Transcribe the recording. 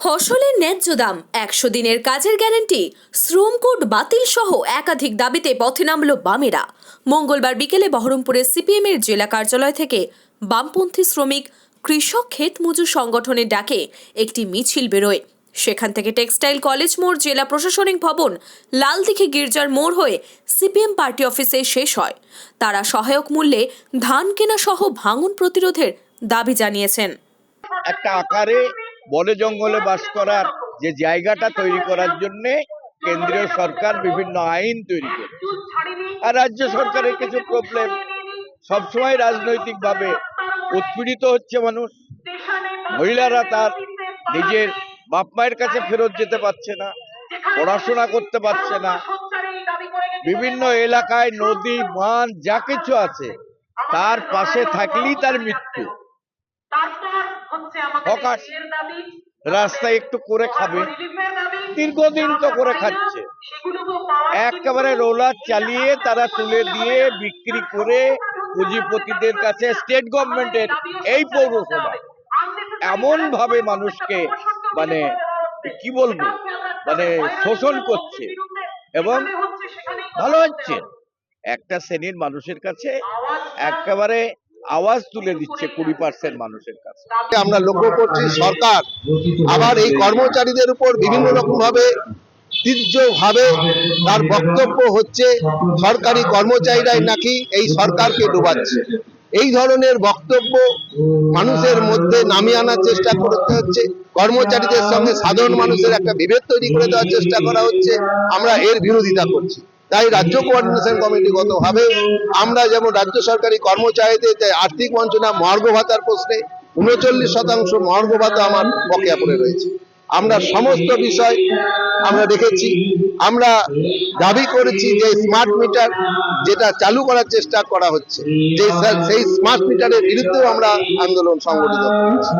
ফসলের ন্যায্য দাম, ১০০ দিনের কাজের গ্যারান্টি, শ্রম কোড বাতিল সহ একাধিক দাবিতে পথে নামল বামেরা। মঙ্গলবার বিকেলে বহরমপুরের সিপিএমের জেলা কার্যালয় থেকে বামপন্থী শ্রমিক কৃষক ক্ষেত মজুর সংগঠনের ডাকে একটি মিছিল বেরোয়। সেখান থেকে টেক্সটাইল কলেজ মোড়, জেলা প্রশাসনিক ভবন, লালদিঘি গির্জার মোড় হয়ে সিপিএম পার্টি অফিসে শেষ হয়। তারা সহায়ক মূল্যে ধান কেনা সহ ভাঙন প্রতিরোধের দাবি জানিয়েছেন। একটা আকারে বনে জঙ্গলে বাস করার যে জায়গাটা তৈরি করার জন্য কেন্দ্রীয় সরকার বিভিন্ন আইন তৈরি করে, আর রাজ্য সরকারের কিছু প্রবলেম, সবসময় রাজনৈতিকভাবে উৎপীড়িত হচ্ছে মানুষ। মহিলারা তার নিজের বাপ মায়ের কাছে ফেরত যেতে পারছে না, পড়াশোনা করতে পারছে না। বিভিন্ন এলাকায় নদী, বাঁধ যা কিছু আছে তার পাশে থাকলেই তার মৃত্যু। রাস্তায় একটু করে খাবে, দীর্ঘদিন তো করে খাচ্ছে। একেবারে রোলার চালিয়ে তারা তুলে দিয়ে বিক্রি করে পুঁজিপতিদের কাছে, স্টেট গভর্নমেন্টের এই পৌরসভা এমন ভাবে মানুষকে কি বলবো শোষণ করছে। এবং ভালো হচ্ছে, একটা শ্রেণীর মানুষের কাছে একেবারে আওয়াজ তুলে দিচ্ছে 20% মানুষের কাছে। আমরা লক্ষ্য করছি সরকার আবার এই কর্মচারীদের উপর বিভিন্ন রকম ভাবে তীর্যভাবে তার বক্তব্য হচ্ছে সরকারি কর্মচারীরাই নাকি এই সরকারকে ডুবাচ্ছে। এই ধরনের বক্তব্য মানুষের মধ্যে নামিয়ে আনার চেষ্টা করতে হচ্ছে। কর্মচারীদের সঙ্গে সাধারণ মানুষের একটা বিভেদ তৈরি করে দেওয়ার চেষ্টা করা হচ্ছে। আমরা এর বিরোধিতা করছি। তাই রাজ্য কোঅর্ডিনেশন কমিটিগতভাবে আমরা যেমন রাজ্য সরকারি কর্মচারীদের আর্থিক বঞ্চনা, মহার্ঘ ভাতার প্রশ্নে 39% মহার্ঘ ভাতা আমার বকেয়া পড়ে রয়েছে। আমরা সমস্ত বিষয় আমরা দেখেছি। আমরা দাবি করেছি যে স্মার্ট মিটার যেটা চালু করার চেষ্টা করা হচ্ছে, সেই স্মার্ট মিটারের বিরুদ্ধেও আমরা আন্দোলন সংগঠিত করেছি।